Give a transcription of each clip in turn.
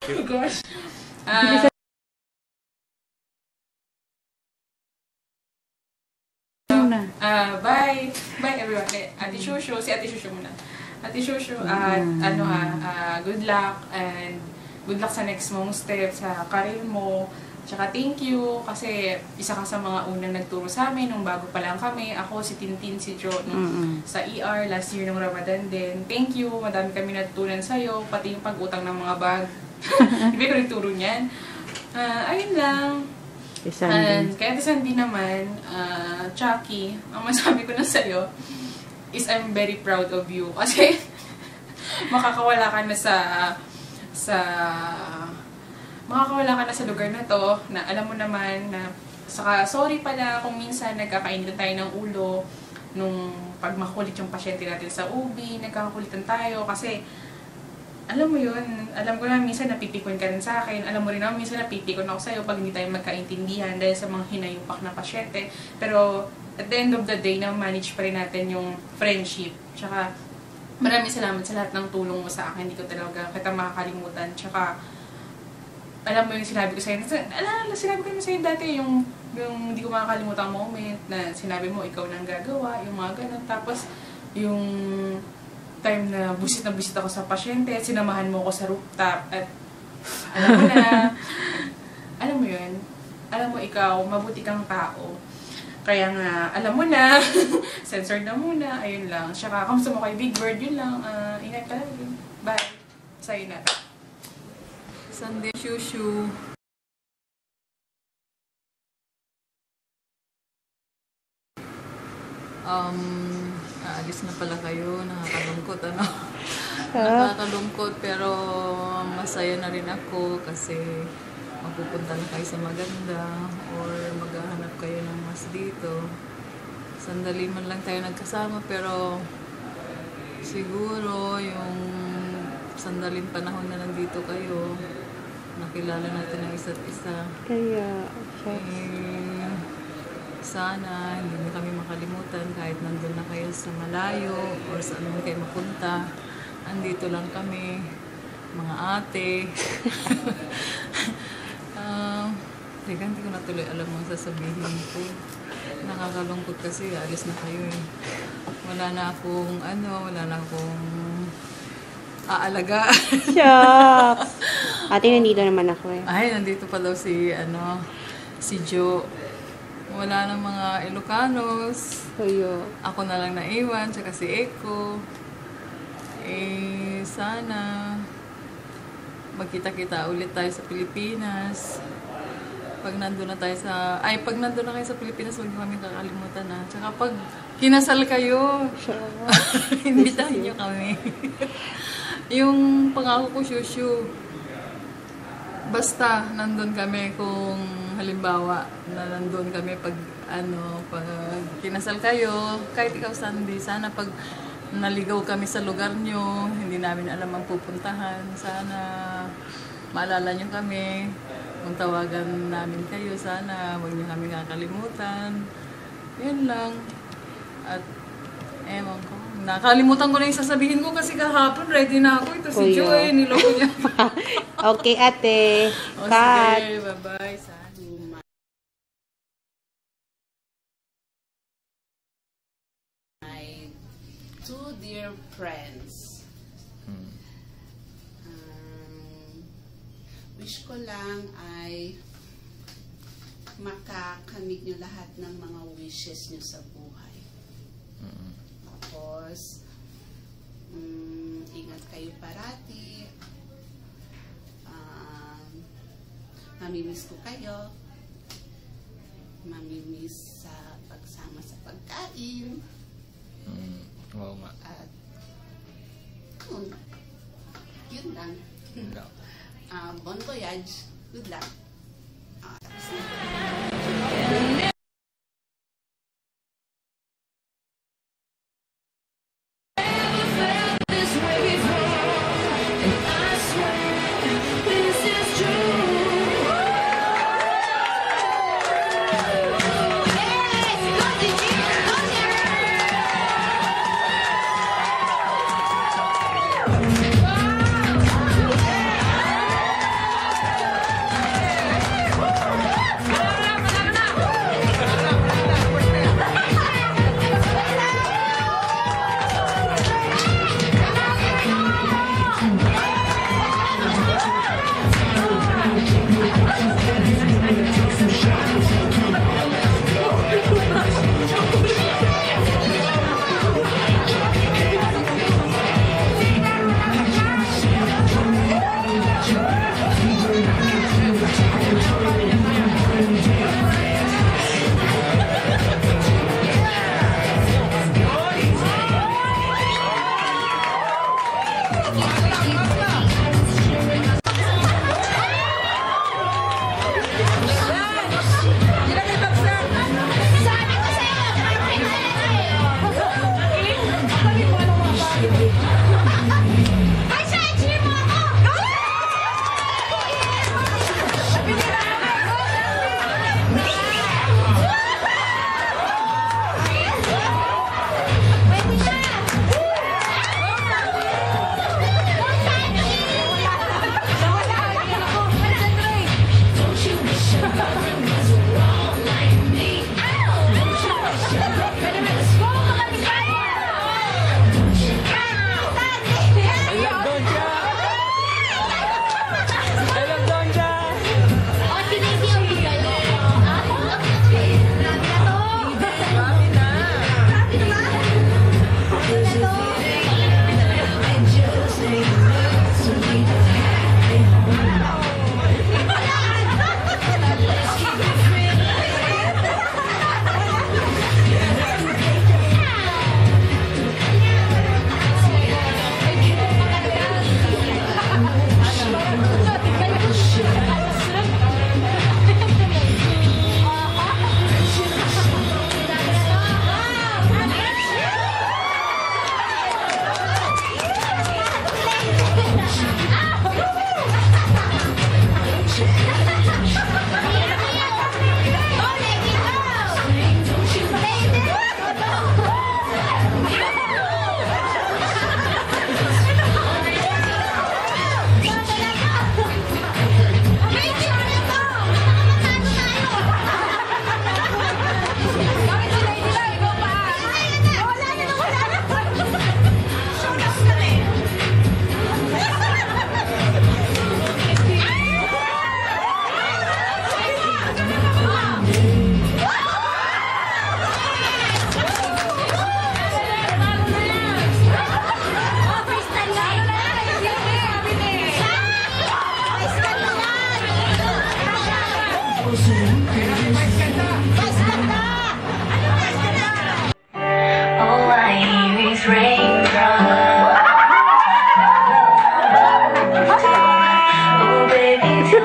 Oh gosh. Bye. Bye everyone. Ate Shushu, si Ate Shushu muna. Ate Shushu, good luck and good luck sa next mong step sa career mo. Tsaka thank you kasi isa ka sa mga unang nagturo sa amin nung bago pa lang kami. Ako, si Tintin, si Jo sa ER last year ng Ramadan din. Thank you. Madami kami natutunan sa'yo. Pati yung pag-utang ng mga bag. Hindi ko nagturo niyan. Ayun lang. And kaya Sandy naman, Chucky, ang masabi ko na sa'yo is I'm very proud of you. Kasi makakawala ka na makakawala ka na sa lugar na to, na alam mo naman na, saka sorry pala kung minsan nagkakainitan tayo ng ulo nung pag makulit yung pasyente natin sa OB, nagkakakulitan tayo kasi alam mo yun, alam ko na minsan napipikon ka rin sa akin, alam mo rin naman minsan napipikon ako sa'yo pag hindi tayo magkaintindihan dahil sa mga hinayupak na pasyente, pero at the end of the day, na-manage pa rin natin yung friendship. Tsaka maraming salamat sa lahat ng tulong mo sa akin, hindi ko talaga kita makakalimutan. Tsaka alam mo yung sinabi ko sa'yo, sinabi ko naman sa'yo dati, yung hindi ko makakalimutan ang moment na sinabi mo, ikaw nang gagawa, yung mga ganun. Tapos, yung time na busit ako sa pasyente, at sinamahan mo ako sa rooftop, at alam mo yun, alam mo ikaw, mabuti kang tao. Kaya nga, alam mo na, censored na muna, ayun lang. Tsaka, kamusta mo kay Big Bird, yun lang, ingat ka lagi. Bye. Sa'yo na. Sunday Shushu. Aalis na pala kayo. Nakakalungkot, ano? Nakakalungkot, pero masaya na rin ako kasi mapupunta na kayo sa maganda or maghahanap kayo ng mas dito. Sandali man lang tayo nagkasama, pero siguro yung sandaling panahon na nandito kayo, nakilala natin ang isa't isa. Kaya, sana hindi na kami makalimutan kahit nandun na kayo sa malayo or saan man kayo mapunta. Andito lang kami, mga ate. Teka, hindi ko na tuloy alam ang sasabihin ko. Nakakalungkot kasi alis na kayo eh. Wala na akong aalaga. Shucks! Ate, nandito naman ako eh. Ay, nandito pa daw si Jo. Wala na mga Ilocanos. Kuyo. Ako na lang naiwan, tsaka si Eko. Sana magkita-kita ulit tayo sa Pilipinas. Pag nandun na kayo sa Pilipinas, huwag niyo kami kakalimutan na. Tsaka pag kinasal kayo, imbitahin niyo kami. Yung pangako ko, Shushu, basta nandun kami kung halimbawa na nandun kami pag kinasal kayo, kahit ikaw Sandy, sana pag naligaw kami sa lugar nyo, hindi namin alam ang pupuntahan, sana maalala nyo kami, kung tawagan namin kayo, sana huwag nyo kami kakalimutan. Yun lang. At ewan ko, nakalimutan ko na yung sasabihin ko kasi kahapon ready na ako. Ito si Joy, niloko niya. Okay, ate. Cut. Sige, bye-bye. My two dear friends. Wish ko lang ay makakamit nyo lahat ng mga wishes nyo sa buhay. Tapos, ingat kayo parati. Mamimiss ko kayo. Mamimiss sa pagsama sa pagkain. Oo nga. At, yun lang. Bon voyage. Good luck. Tapos na.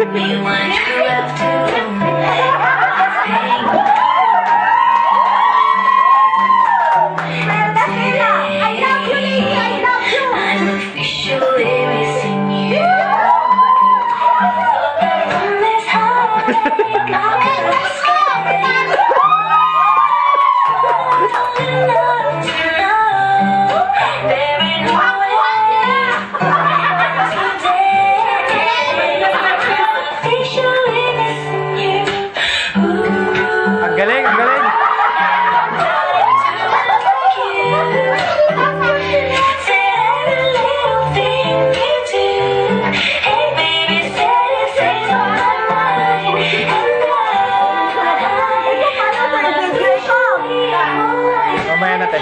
Ang galing, ang galing. Mamaya natin.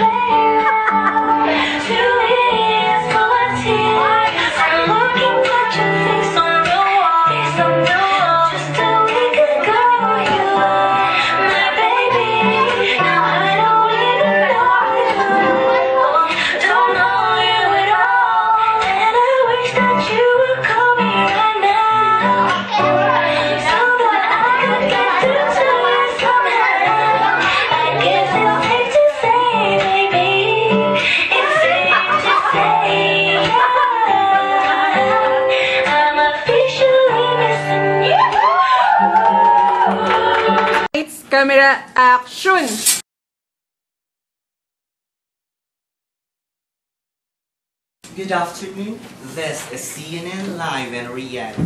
Lights, camera, action! Good afternoon. This is CNN Live in Riyadh.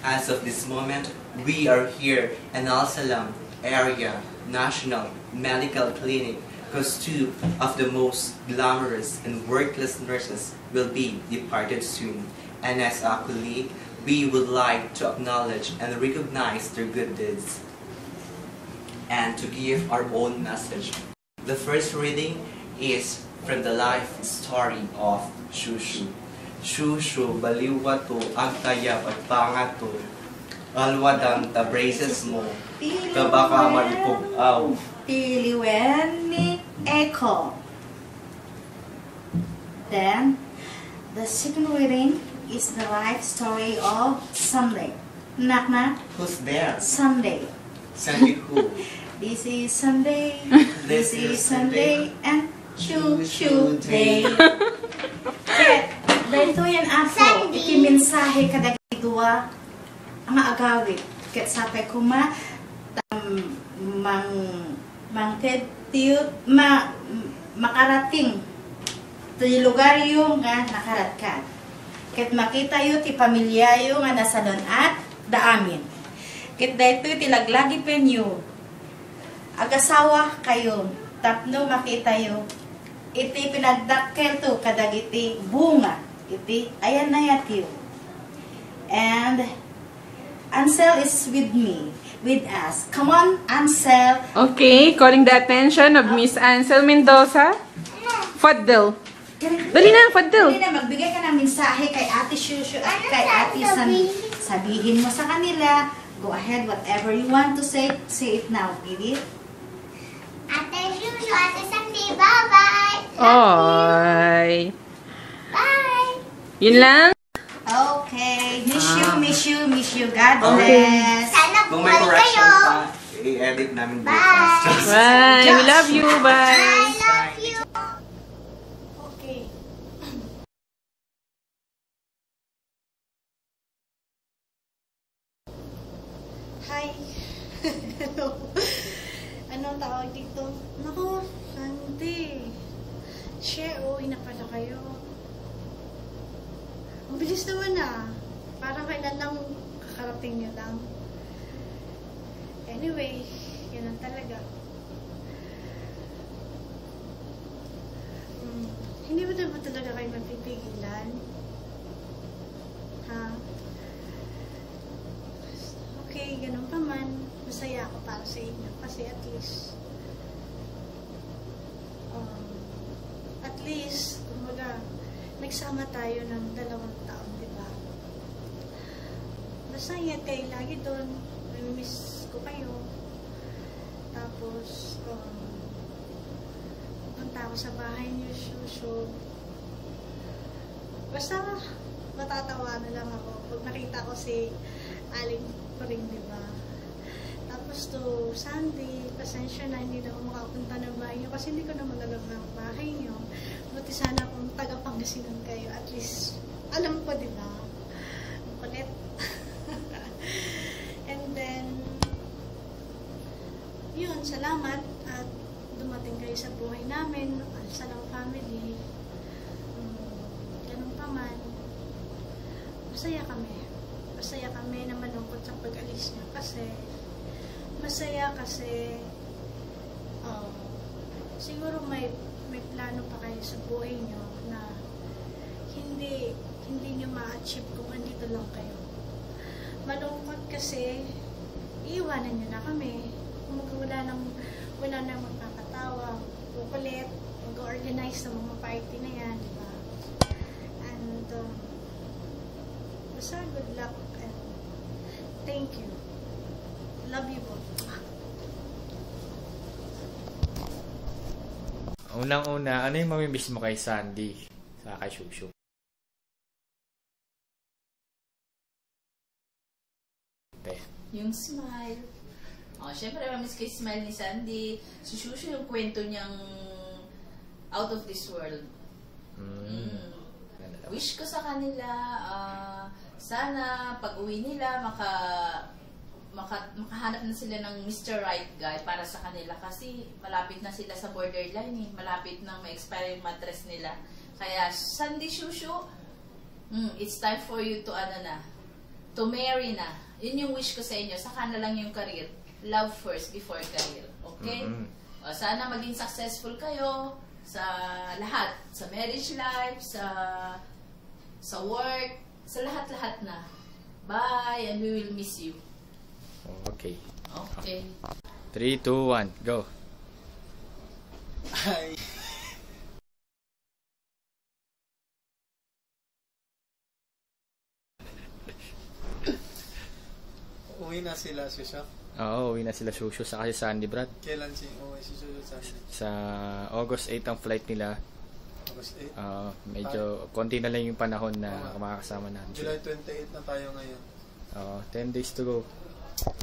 As of this moment, we are here in Al Salam Area National Medical Clinic because two of the most glamorous and workless nurses will be departed soon. And as a colleague, we would like to acknowledge and recognize their good deeds and to give our own message. The first reading is from the life story of Shushu. Shushu, baliwa to, agtayap at pangato. Alwadang tabraces mo, kabaka maripog-aw. Tiliwen ni Echo. Then, the second reading is the life story of Sunday. Knock knock. Who's there? Sunday. Sandy who? This is Sunday. This is is Sunday. And Shoo Shoo Day. Ket, dahito yan ako. Ikimensahe kadagidua ang agawit. Ket sapay ko makarating ti lugar yung nga nakarat ka. Ket makita yu ti pamilya yu nga nasa doon at daamin. Ket dahito ti laglagi penyo. Agasawa kayo. Tapno makita yu. Iti pinagdakkel to kadagiti bunga. Iti ayan na yatiyo. And Ansel is with me. With us. Come on, Ansel. Okay, calling the attention of Miss Ansel Mendoza. Faddel. Dali na, Faddel. Dali na, magbigay ka ng mensahe kay Ate Shushu at kay Ate San. Sabihin mo sa kanila. Go ahead, whatever you want to say it now, baby. Ate Shushu, Ate Sandy, bye-bye! Oy. Bye! Yun lang? Okay. Miss you. God Okay. bless. Sana Kung may buhay correction kayo! pa, i-edit namin Bye. bukas. Bye. We love you. Bye. I love you! Okay. Hi. Hello. Anong tawag dito? Naku, Sandy. Share, uwi na pala kayo. Ang bilis naman ah. Parang kailan lang kakarating nyo lang. Anyway, yan ang talaga. Hindi ba talaga kayo mapipigilan? Ha? Okay, ganun pa man. Masaya ako para sa inyo. Kasi at least, kumbaga, nagsama tayo ng 2 taon, di ba? Basta ingat kayo lagi doon. Miss ko kayo. Tapos, punta ako sa bahay niyo, Shushu. Basta, matatawa na lang ako pag nakita ko si Aling pa rin, di ba? Tapos to Sunday, pasensya na hindi na ako makapunta ng bahay niyo kasi hindi ko na magalang ang bahay niyo. Buti sana kung taga-Pangasinan kayo, at least alam ko, di ba? Ang kulit. And then, yun, salamat at dumating kayo sa buhay namin, sa lang family. Ganun pa man, masaya kami. Masaya kami na malungkot sa pag-alis niya kasi masaya kasi siguro may plano pa kayo sa buhay niyo na hindi niyo ma-achieve kung andito lang kayo. Malungkot kasi iiwanan niyo na kami. Wala nang magkakatawa, kukulit, mag-organize ng mga party na yan, di ba? And basta good luck and thank you. Love you both. Unang-una, ano yung mamimiss mo kay Sandy? Sa kay Shushu? Yung smile. Syempre, mamiss kay smile ni Sandy. Si Shushu yung kwento niyang out of this world. Wish ko sa kanila, sana pag uwi nila, makahanap na sila ng Mr. Right Guy para sa kanila kasi malapit na sila sa borderline malapit na ma-expire yung mattress nila. Kaya, Sandy, Shushu, it's time for you to to marry na. Yun yung wish ko sa inyo. Saka na lang yung career. Love first before career. Okay? Sana maging successful kayo sa lahat. Sa marriage life, sa work, sa lahat-lahat na. Bye, and we will miss you. Okay. Okay. 3, 2, 1, go. Hi. Uwi na sila, Shushu? Oo, uwi na sila Shushu sa kasi Sandy, Brad. Kailan uwi si Shushu Sandy? Sa August 8 ang flight nila. August 8? Medyo konti na lang yung panahon na makakasama natin. July 28 na tayo ngayon. 10 days to go.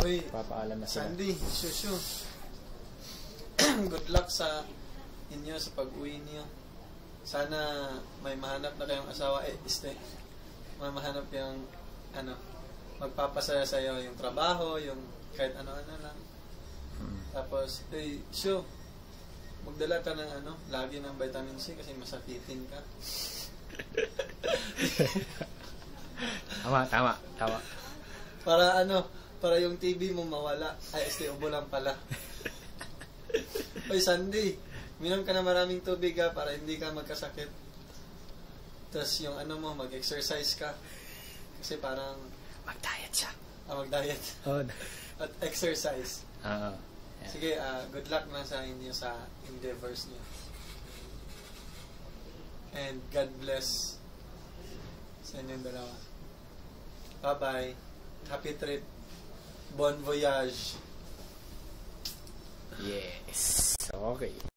Uy, papaalam na sila. Sandy, Shushu. Good luck sa inyo sa pag-uwi niyo. Sana may mahanap na kayong asawa. May mahanap yung magpapasaya sa iyo yung trabaho, yung kahit ano-ano lang. Tapos, Shu, magdala ka ng lagi ng vitamin C kasi masakitin ka. Tama. Para yung TV mo mawala. Ubo lang pala. Oy, Sandy, minom ka na maraming tubig para hindi ka magkasakit. Tapos yung mag-exercise ka. Kasi parang mag-diet siya. Mag-diet. At exercise. Yeah. Sige, good luck na sa inyo sa endeavors niyo. And God bless sa inyong dalawa. Bye-bye. Happy trip. Bon voyage. Yes. Okay.